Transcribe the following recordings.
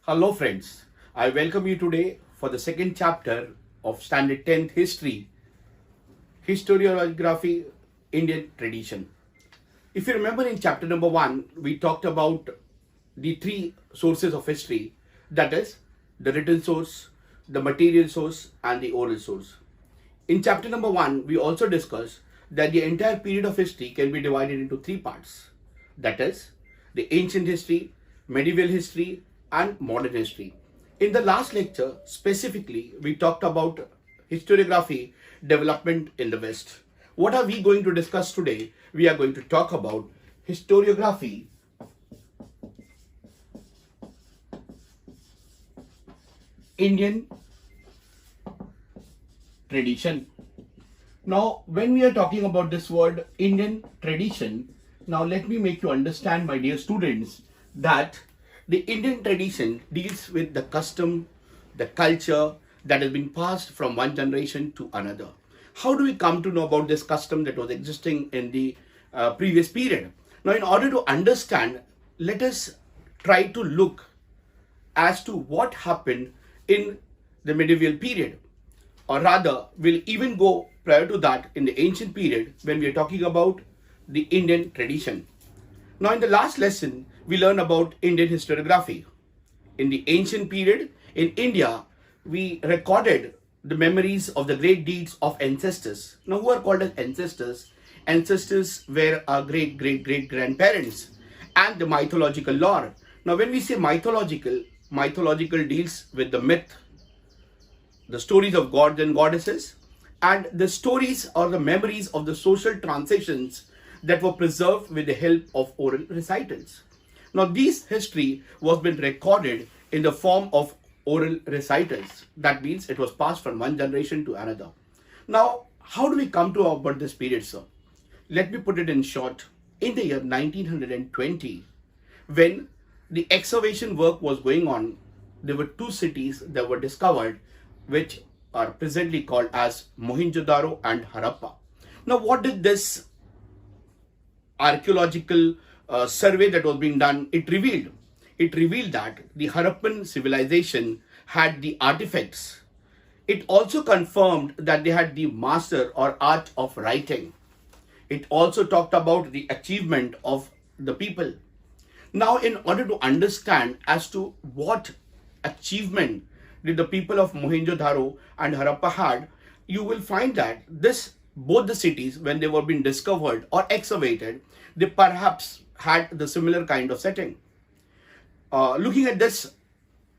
Hello friends, I welcome you today for the second chapter of Standard 10th History, Historiography, Indian Tradition. If you remember in chapter number 1, we talked about the three sources of history, that is, the written source, the material source and the oral source. In chapter number 1, we also discussed that the entire period of history can be divided into three parts, that is, the ancient history, medieval history and modern history. In the last lecture, specifically, we talked about historiography development in the West. What are we going to discuss today? We are going to talk about historiography Indian tradition. Now, when we are talking about this word Indian tradition, now let me make you understand, my dear students, that the Indian tradition deals with the custom, the culture that has been passed from one generation to another. How do we come to know about this custom that was existing in the previous period? Now, in order to understand, let us try to look as to what happened in the medieval period, or rather, we'll even go prior to that in the ancient period when we are talking about the Indian tradition. Now, in the last lesson, we learned about Indian historiography. In the ancient period, in India, we recorded the memories of the great deeds of ancestors. Now, who are called as ancestors? Ancestors were our great grandparents and the mythological lore. Now, when we say mythological deals with the myth, the stories of gods and goddesses, and the stories or the memories of the social transitions that were preserved with the help of oral recitals. Now, this history was been recorded in the form of oral recitals. That means it was passed from one generation to another. Now, how do we come to about this period, sir? Let me put it in short. In the year 1920, when the excavation work was going on, there were two cities that were discovered, which are presently called as Mohenjo-Daro and Harappa. Now, what did this archaeological survey that was being done, it revealed that the Harappan civilization had the artifacts. It also confirmed that they had the master or art of writing. It also talked about the achievement of the people. Now, in order to understand as to what achievement did the people of Mohenjo-Daro and Harappa had, you will find that both the cities, when they were being discovered or excavated, they perhaps had the similar kind of setting. Looking at this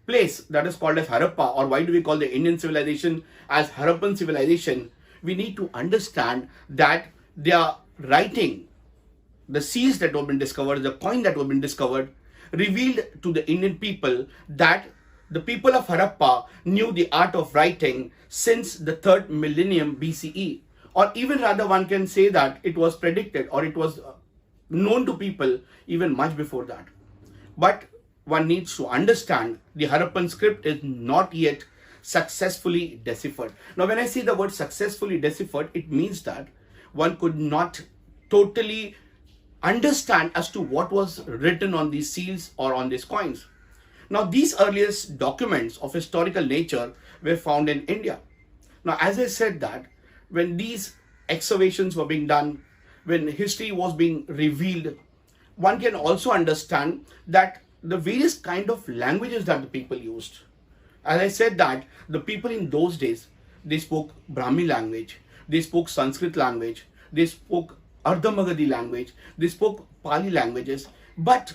place that is called as Harappa, or why do we call the Indian civilization as Harappan civilization, we need to understand that their writing, the seals that have been discovered, the coin that have been discovered, revealed to the Indian people that the people of Harappa knew the art of writing since the 3rd millennium BCE. Or even rather, one can say that it was predicted or it was known to people even much before that. But one needs to understand the Harappan script is not yet successfully deciphered. Now, when I say the word successfully deciphered, it means that one could not totally understand as to what was written on these seals or on these coins. Now, these earliest documents of historical nature were found in India. Now, as I said that, when these excavations were being done, when history was being revealed, one can also understand that the various kind of languages that the people used. As I said that, the people in those days, they spoke Brahmi language, they spoke Sanskrit language, they spoke Ardha-Magadhi language, they spoke Pali languages, but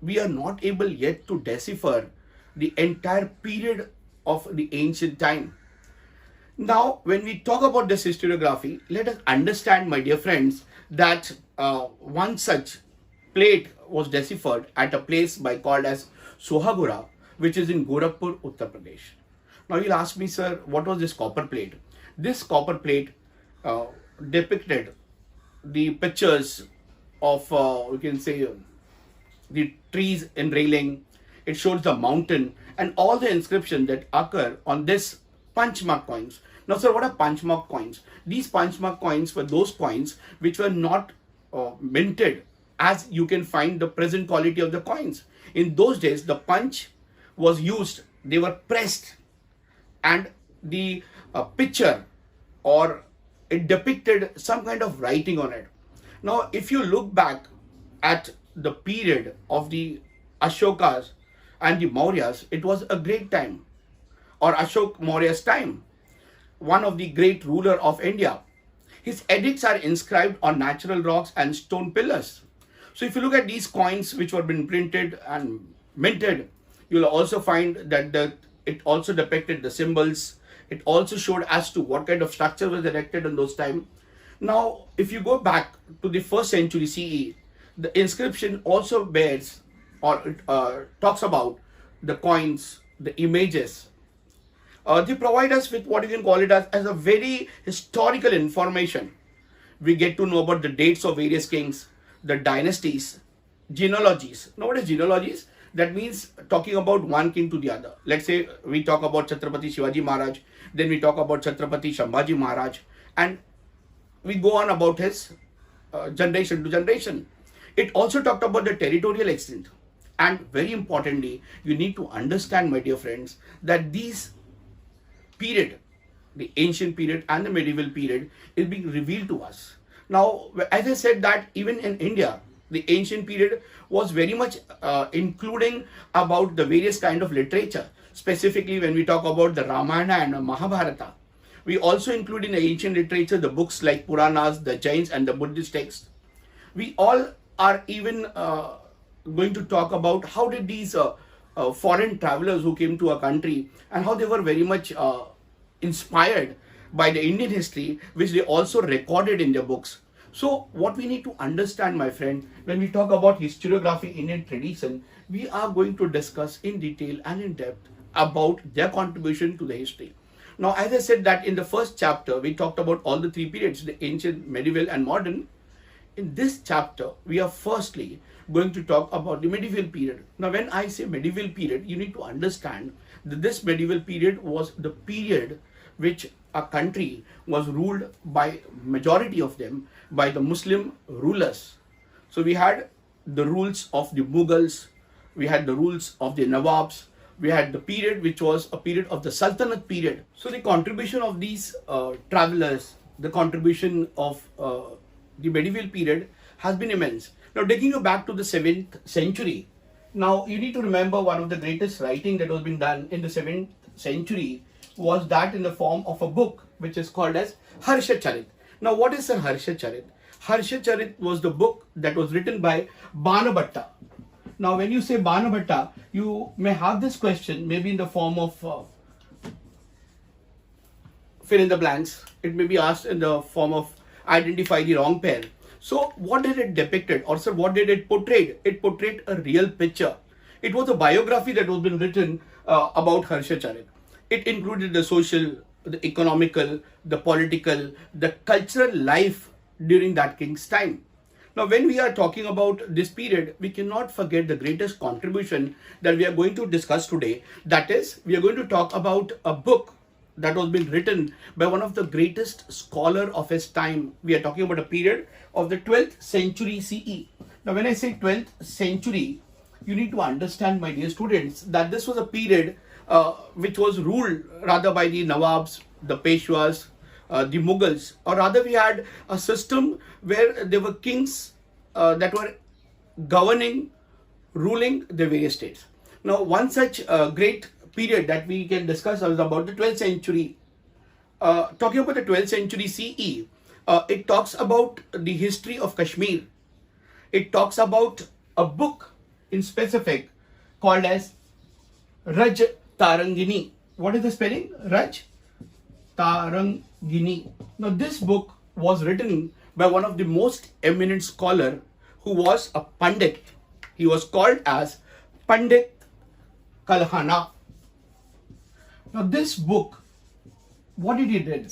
we are not able yet to decipher the entire period of the ancient time. Now, when we talk about this historiography, let us understand, my dear friends, that one such plate was deciphered at a place called as Sohagura, which is in Gorakhpur, Uttar Pradesh. Now, you'll ask me, sir, what was this copper plate? This copper plate depicted the pictures of, we can say, the trees in railing. It shows the mountain and all the inscriptions that occur on this punch mark coins. Now, sir, what are punch mark coins? These punch mark coins were those coins which were not minted as you can find the present quality of the coins. In those days, the punch was used, they were pressed, and the picture, or it depicted some kind of writing on it. Now, if you look back at the period of the Ashokas and the Mauryas, it was a great time, or Ashok Maurya's time, one of the great ruler of India. His edicts are inscribed on natural rocks and stone pillars. So if you look at these coins which were been printed and minted, you'll also find that it also depicted the symbols. It also showed as to what kind of structure was erected in those times. Now, if you go back to the 1st century CE, the inscription also bears, or talks about the coins, the images. They provide us with what you can call it as a very historical information. We get to know about the dates of various kings, the dynasties, genealogies. Now, what is genealogies? That means talking about one king to the other. Let's say we talk about Chhatrapati Shivaji Maharaj, then we talk about Chhatrapati Shambhaji Maharaj, and we go on about his generation to generation. It also talked about the territorial extent. And very importantly, you need to understand, my dear friends, that these period, the ancient period and the medieval period, is being revealed to us. Now, as I said that even in India, the ancient period was very much including about the various kind of literature. Specifically, when we talk about the Ramayana and Mahabharata, we also include in the ancient literature the books like Puranas, the Jains and the Buddhist texts. We all are even going to talk about how did these foreign travelers who came to our country and how they were very much inspired by the Indian history, which they also recorded in their books. So what we need to understand, my friend, when we talk about historiography, Indian tradition, we are going to discuss in detail and in depth about their contribution to the history. Now, as I said that in the first chapter, we talked about all the three periods, the ancient, medieval and modern. In this chapter, we are firstly going to talk about the medieval period. Now, when I say medieval period, you need to understand that this medieval period was the period which a country was ruled by majority of them by the Muslim rulers. So we had the rules of the Mughals, we had the rules of the Nawabs, we had the period which was a period of the Sultanate period. So the contribution of these travelers, the contribution of the medieval period has been immense. Now, taking you back to the 7th century, now you need to remember one of the greatest writing that was being done in the 7th century was that in the form of a book which is called as Harsha-Charit. Now, what is a Harsha-Charit? Harsha-Charit was the book that was written by Banabhatta. Now, when you say Banabhatta, you may have this question, maybe in the form of fill in the blanks. It may be asked in the form of identify the wrong pair. So, what did it depicted, or sir, what did it portray? It portrayed a real picture. It was a biography that was been written about Harsha-Charit. It included the social, the economical, the political, the cultural life during that king's time. Now, when we are talking about this period, we cannot forget the greatest contribution that we are going to discuss today. That is, we are going to talk about a book that was being written by one of the greatest scholar of his time. We are talking about a period of the 12th century CE. Now, when I say 12th century, you need to understand, my dear students, that this was a period which was ruled rather by the Nawabs, the Peshwas, the Mughals, or rather we had a system where there were kings that were governing, ruling the various states. Now, one such great period that we can discuss is about the 12th century. Talking about the 12th century CE, it talks about the history of Kashmir. It talks about a book in specific called as Raj Tarangini. What is the spelling? Raj Tarangini. Now, this book was written by one of the most eminent scholar who was a Pandit. He was called as Pandit Kalhana. Now, this book, what did he do?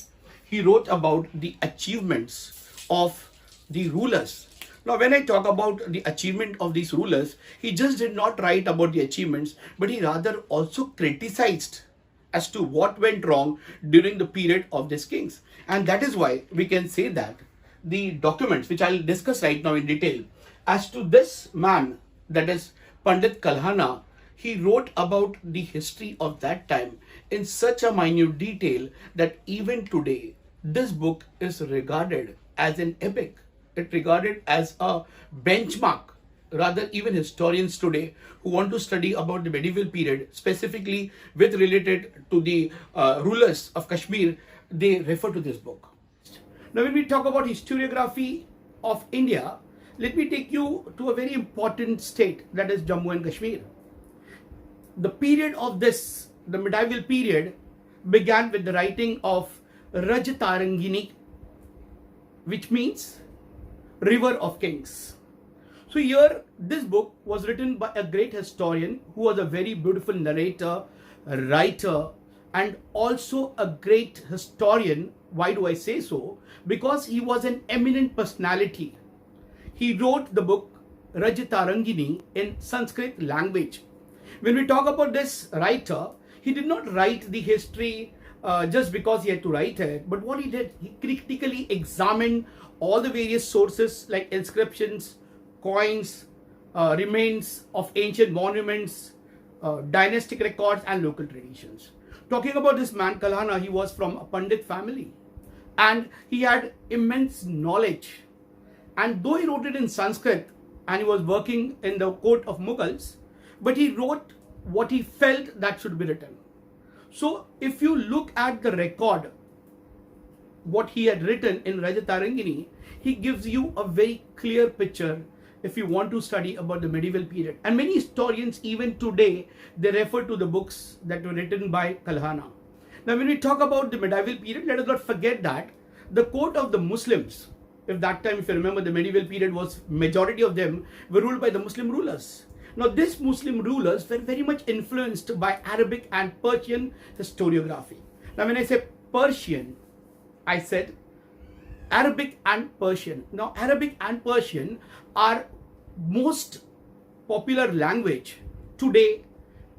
He wrote about the achievements of the rulers. Now, when I talk about the achievement of these rulers, he just did not write about the achievements, but he rather also criticized as to what went wrong during the period of these kings. And that is why we can say that the documents, which I'll discuss right now in detail, as to this man, that is Pandit Kalhana, he wrote about the history of that time in such a minute detail that even today, this book is regarded as an epic. It regarded as a benchmark. Rather, even historians today who want to study about the medieval period, specifically with related to the rulers of Kashmir, they refer to this book. Now, when we talk about historiography of India, let me take you to a very important state, that is Jammu and Kashmir. The period of this, the medieval period, began with the writing of Rajatarangini, which means River of Kings. So here, this book was written by a great historian who was a very beautiful narrator, a writer, and also a great historian. Why do I say so? Because he was an eminent personality. He wrote the book Rajatarangini in Sanskrit language. When we talk about this writer, he did not write the history just because he had to write it, but what he did, he critically examined all the various sources like inscriptions, coins, remains of ancient monuments, dynastic records, and local traditions. Talking about this man, Kalhana, he was from a Pandit family and he had immense knowledge. And though he wrote it in Sanskrit and he was working in the court of Mughals, but he wrote what he felt that should be written. So if you look at the record, what he had written in Rajatarangini, he gives you a very clear picture if you want to study about the medieval period. And many historians even today, they refer to the books that were written by Kalhana. Now when we talk about the medieval period, let us not forget that the court of the Muslims, if that time, if you remember, the medieval period was, majority of them were ruled by the Muslim rulers. Now these Muslim rulers were very much influenced by Arabic and Persian historiography. Now when I say Persian, I said Arabic and Persian. Now Arabic and Persian are most popular language today,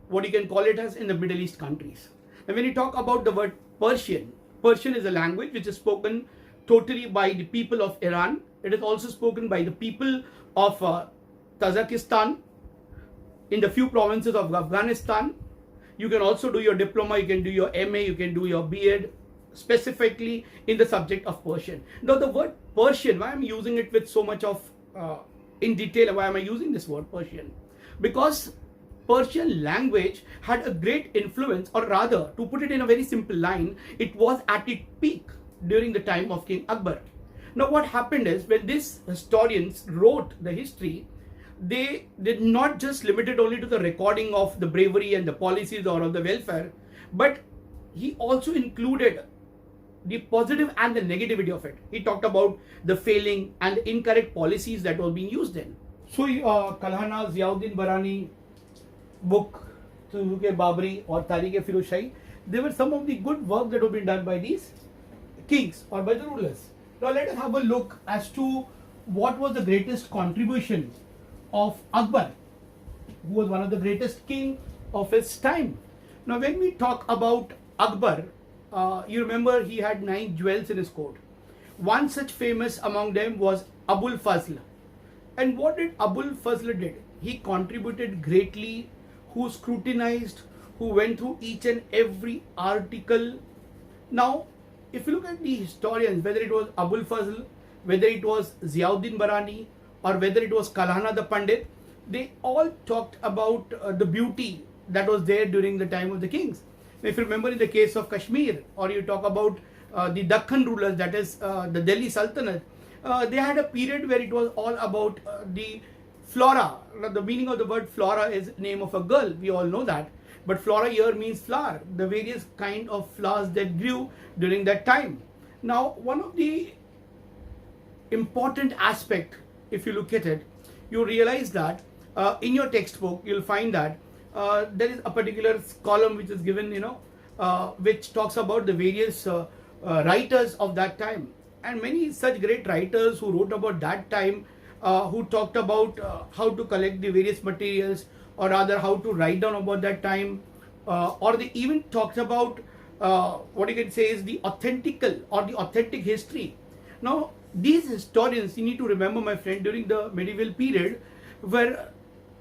what you can call it as in the Middle East countries. And when you talk about the word Persian, Persian is a language which is spoken totally by the people of Iran. It is also spoken by the people of Tajikistan, in the few provinces of Afghanistan. You can also do your diploma, you can do your MA, you can do your B.Ed, specifically in the subject of Persian. Now the word Persian, why I'm using it with so much of in detail, why am I using this word Persian? Because Persian language had a great influence, or rather, to put it in a very simple line, it was at its peak during the time of King Akbar. Now what happened is, when these historians wrote the history, they did not just limit it only to the recording of the bravery and the policies or of the welfare, but he also included the positive and the negativity of it. He talked about the failing and the incorrect policies that were being used then. So Kalhana, Ziauddin Barani book, Tuzuk-e Babri or Tariq-e-Firoz Shahi, there were some of the good work that were being done by these kings or by the rulers. Now let us have a look as to what was the greatest contribution of Akbar, who was one of the greatest king of his time. Now when we talk about Akbar, you remember he had 9 jewels in his court. One such famous among them was Abul Fazl. And what did Abul Fazl did? He contributed greatly, who scrutinized, who went through each and every article. Now, if you look at the historians, whether it was Abul Fazl, whether it was Ziauddin Barani, or whether it was Kalhana the Pandit, they all talked about the beauty that was there during the time of the kings. If you remember in the case of Kashmir, or you talk about the Dakhan rulers, that is the Delhi Sultanate, they had a period where it was all about the flora. The meaning of the word flora is name of a girl, we all know that. But flora here means flower, the various kind of flowers that grew during that time. Now, one of the important aspect, if you look at it, you realize that in your textbook, you'll find that there is a particular column which is given, which talks about the various writers of that time. And many such great writers who wrote about that time, who talked about how to collect the various materials, or rather how to write down about that time, or they even talked about what you can say is the authentic history. Now, these historians, you need to remember, my friend, during the medieval period, were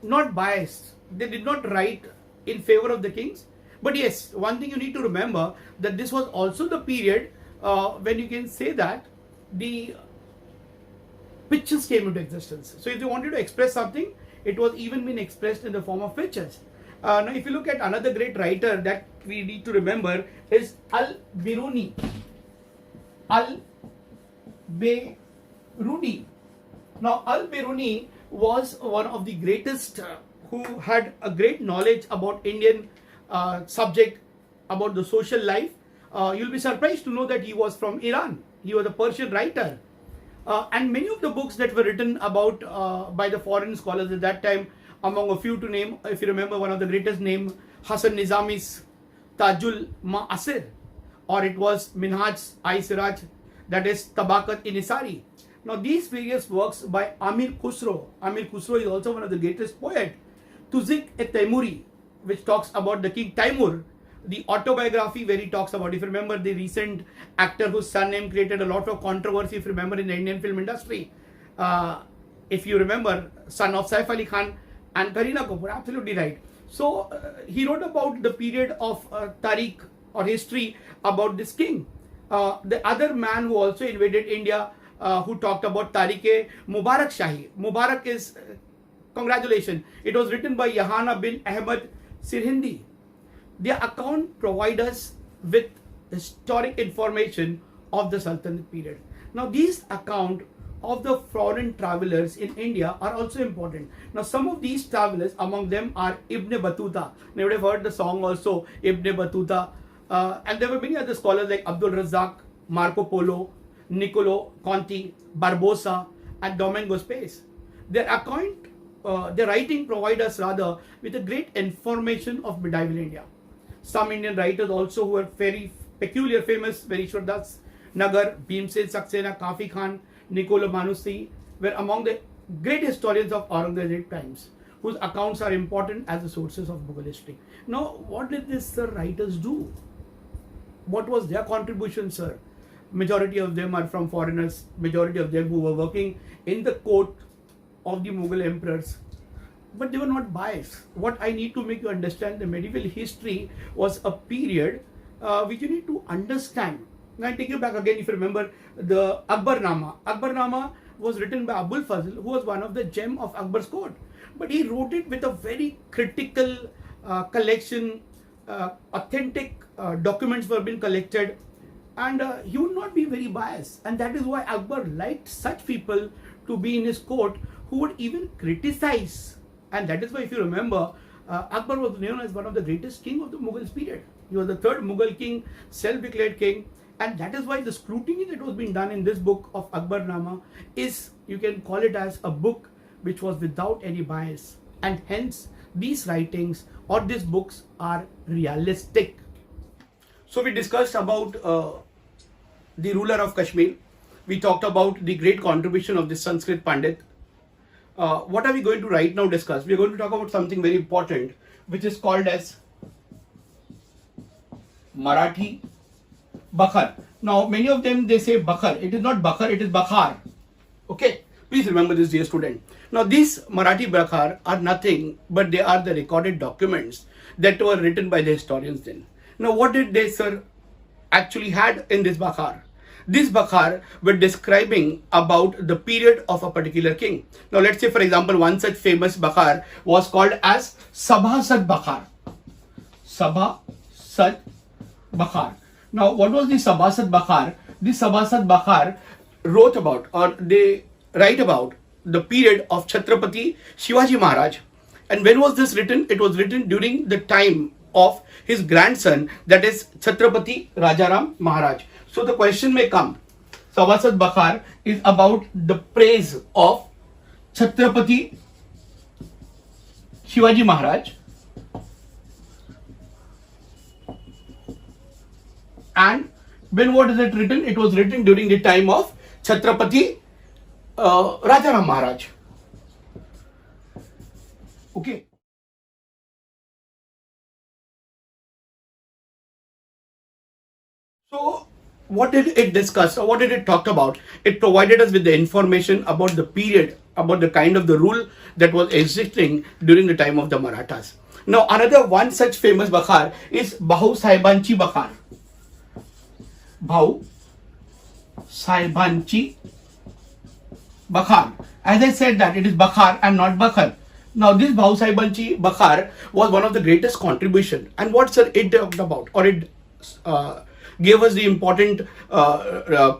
not biased. they did not write in favor of the kings. But yes, one thing you need to remember, that this was also the period when you can say that the pictures came into existence. So if they wanted to express something, it was even been expressed in the form of pictures. Now if you look at another great writer that we need to remember is Al-Biruni. Al-Biruni. Now Al-Biruni was one of the greatest who had a great knowledge about Indian subject, about the social life. You'll be surprised to know that he was from Iran. He was a Persian writer. And many of the books that were written about by the foreign scholars at that time, among a few to name, if you remember one of the greatest name, Hasan Nizami's Tajul Ma'asir, or it was Minhaj-i-Siraj, that is Tabakat-i-Nisari. Now these various works by Amir Khusro. Amir Khusro is also one of the greatest poet. Tuzik-e-Taimuri, which talks about the King Taimur. The autobiography where he talks about, if you remember, the recent actor whose surname created a lot of controversy, if you remember, in the Indian film industry. If you remember, son of Saif Ali Khan and Kareena Kapoor, absolutely right. So he wrote about the period of Tariq or history about this king. The other man who also invaded India, who talked about Tariq Mubarak Shahi. Mubarak is, congratulations, it was written by Yahana bin Ahmad Sirhindi. Their account provides us with historic information of the Sultanate period. Now these accounts of the foreign travelers in India are also important. Now some of these travelers, among them are Ibn Battuta. You would have heard the song also, Ibn Battuta. And there were many other scholars like Abdul Razak, Marco Polo, Niccolo Conti, Barbosa, and Domingo Space. Their writing provide us rather with a great information of medieval India. Some Indian writers also who were very peculiar, famous, Verishwar Das Nagar, Bhimsen Saxena, Kafi Khan, Niccolo Manusi, were among the great historians of Aurangzeb times, whose accounts are important as the sources of Mughal history. Now, what did these writers do? What was their contribution, sir? Majority of them are from foreigners, majority of them who were working in the court of the Mughal emperors. But they were not biased. What I need to make you understand, the medieval history was a period which you need to understand. Now I take you back again, if you remember the Akbarnama. Akbarnama was written by Abul Fazl, who was one of the gem of Akbar's court. But he wrote it with a very critical collection, authentic documents were being collected, and he would not be very biased. And that is why Akbar liked such people to be in his court who would even criticize. And that is why, if you remember, Akbar was known as one of the greatest king of the Mughal period. He was the third Mughal king, self-declared king. And that is why the scrutiny that was being done in this book of Akbarnama is, you can call it as a book which was without any bias. And hence, these writings or these books are realistic. So we discussed about the ruler of Kashmir. We talked about the great contribution of the Sanskrit Pandit. What are we going to right now discuss? We are going to talk about something very important, which is called as Marathi Bakhar. Now, many of them, they say Bakhar. It is not Bakhar, it is Bakhar. Okay, please remember this, dear student. Now, these Marathi Bakhar are nothing but they are the recorded documents that were written by the historians then. Now, what did they, sir, actually had in this Bakhar? These Bakhar were describing about the period of a particular king. Now, let's say, for example, one such famous Bakhar was called as Sabhasad Bakhar. Sabhasad Bakhar. Now, what was the Sabhasad Bakhar? The Sabhasad Bakhar wrote about, or they write about, the period of Chhatrapati Shivaji Maharaj. And when was this written? It was written during the time of his grandson, that is Chhatrapati Rajaram Maharaj. So the question may come, Sabhasad Bakhar is about the praise of Chhatrapati Shivaji Maharaj. And when was it written? It was written during the time of Chhatrapati Rajaram Maharaj. Okay. So, what did it discuss or what did it talk about? It provided us with the information about the period about the kind of the rule that was existing during the time of the Marathas. Now, another one such famous Bakhar is Bahu Sahibanchi Bakhar. Bahu Sahibanchi Bakhar. As I said that it is Bakhar and not Bakhar. Now, this Bahu Sahibanchi Bakhar was one of the greatest contribution. And what's it talked about? Or it gave us the important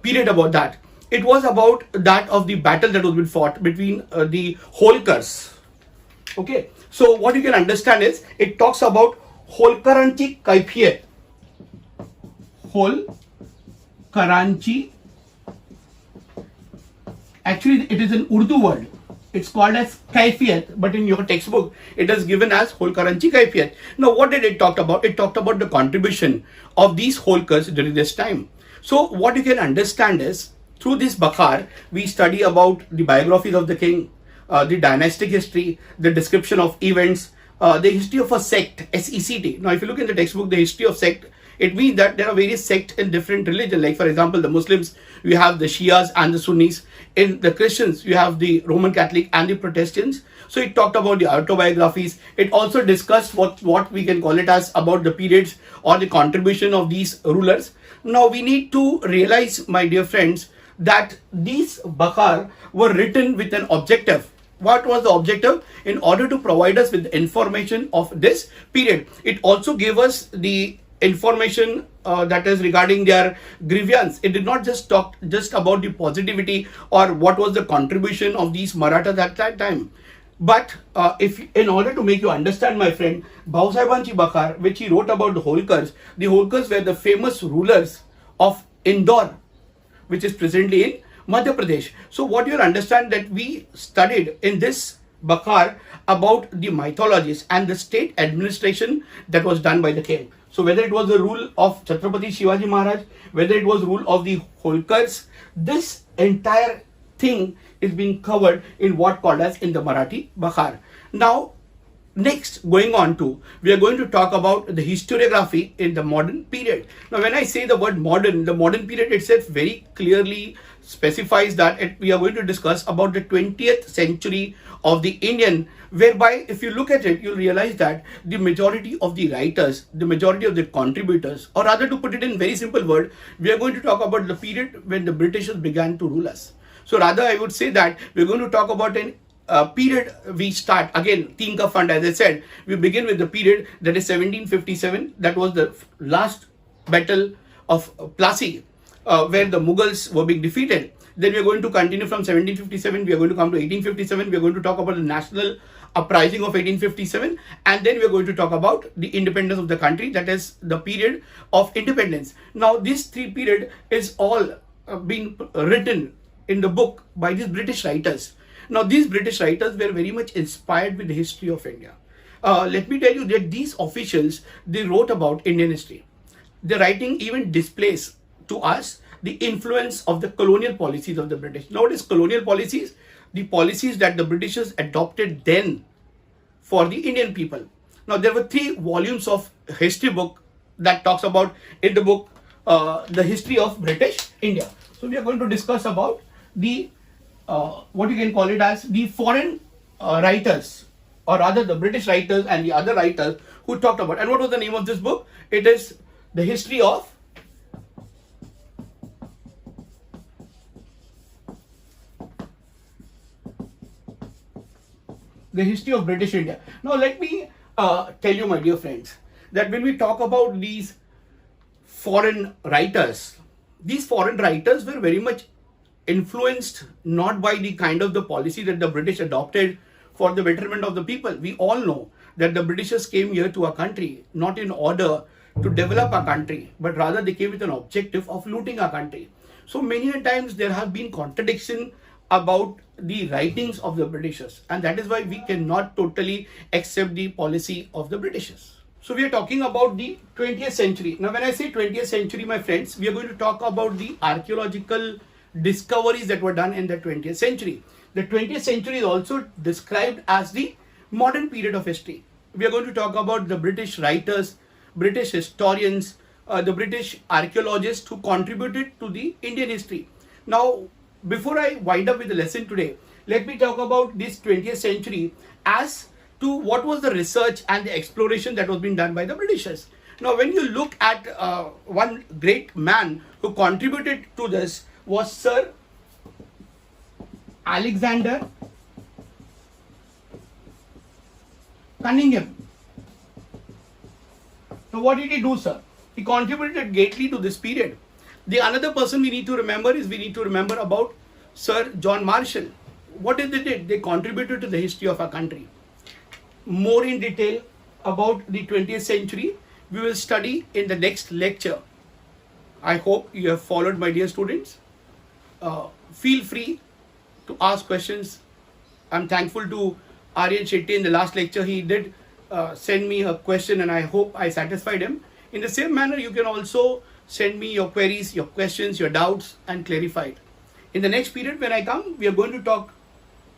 period about that. It was about that of the battle that was been fought between the Holkars. Okay. So, what you can understand is, it talks about Holkaranchi Kaifiyat. Holkaranchi. Actually, it is an Urdu word. It's called as Kaifiyat, but in your textbook, it is given as Holkaranchi Kaifiyat. Now, what did it talk about? It talked about the contribution of these Holkars during this time. So, what you can understand is, through this Bakhar, we study about the biographies of the king, the dynastic history, the description of events, the history of a sect, SECT. Now, if you look in the textbook, the history of sect, it means that there are various sects in different religions. Like, for example, the Muslims, you have the Shias and the Sunnis. In the Christians, you have the Roman Catholic and the Protestants. So it talked about the autobiographies. It also discussed what we can call it as about the periods or the contribution of these rulers. Now, we need to realize, my dear friends, that these Bakhar were written with an objective. What was the objective? In order to provide us with information of this period. It also gave us the information that is regarding their grievance. It did not just talk just about the positivity or what was the contribution of these Marathas at that time. But if in order to make you understand, my friend, Bahu Sahibanchi Bakhar, which he wrote about the Holkars were the famous rulers of Indore, which is presently in Madhya Pradesh. So what you understand that we studied in this Bakhar about the mythologies and the state administration that was done by the king. So whether it was the rule of Chhatrapati Shivaji Maharaj, whether it was rule of the Holkars, this entire thing is being covered in what called as in the Marathi Bakhar. Now, next, going on to, we are going to talk about the historiography in the modern period. Now, when I say the word modern, the modern period itself very clearly specifies that we are going to discuss about the 20th century of the Indian, whereby if you look at it, you'll realize that the majority of the writers, the majority of the contributors, or rather to put it in very simple word, we are going to talk about the period when the Britishers began to rule us. So rather, I would say that we're going to talk about an period. We start again, Teen Ka Fund, as I said, we begin with the period that is 1757. That was the last battle of Plassey, where the Mughals were being defeated. Then we are going to continue from 1757. We are going to come to 1857. We are going to talk about the national uprising of 1857, and then we are going to talk about the independence of the country. That is the period of independence. Now, this three period is all being written in the book by these British writers. Now, these British writers were very much inspired with the history of India. Let me tell you that these officials, they wrote about Indian history. The writing even displays to us the influence of the colonial policies of the British. Now, what is colonial policies? The policies that the Britishers adopted then for the Indian people. Now, there were 3 volumes of history book that talks about in the book the history of British India. So, we are going to discuss about the what you can call it as the foreign writers, or rather the British writers and the other writers who talked about. And what was the name of this book? It is The History of British India. Now, let me tell you, my dear friends, that when we talk about these foreign writers were very much influenced not by the kind of the policy that the British adopted for the betterment of the people. We all know that the Britishers came here to our country not in order to develop our country, but rather they came with an objective of looting our country. So many times there have been contradiction about the writings of the Britishers, and that is why we cannot totally accept the policy of the Britishers. So we are talking about the 20th century. Now, when I say 20th century, my friends, we are going to talk about the archaeological discoveries that were done in the 20th century. The 20th century is also described as the modern period of history. We are going to talk about the British writers, British historians, the British archaeologists who contributed to the Indian history. Now, before I wind up with the lesson today, let me talk about this 20th century as to what was the research and the exploration that was being done by the Britishers. Now, when you look at one great man who contributed to this was Sir Alexander Cunningham. Now, what did he do, sir? He contributed greatly to this period. The another person we need to remember about Sir John Marshall. What did they did? They contributed to the history of our country. More in detail about the 20th century, we will study in the next lecture. I hope you have followed, my dear students. Feel free to ask questions. I'm thankful to Aryan Shetty. In the last lecture, he did send me a question and I hope I satisfied him. In the same manner, you can also send me your queries, your questions, your doubts and clarify it. In the next period when I come, we are going to talk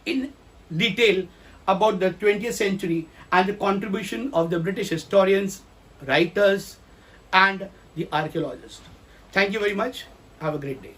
in detail about the 20th century and the contribution of the British historians, writers and the archaeologists. Thank you very much. Have a great day.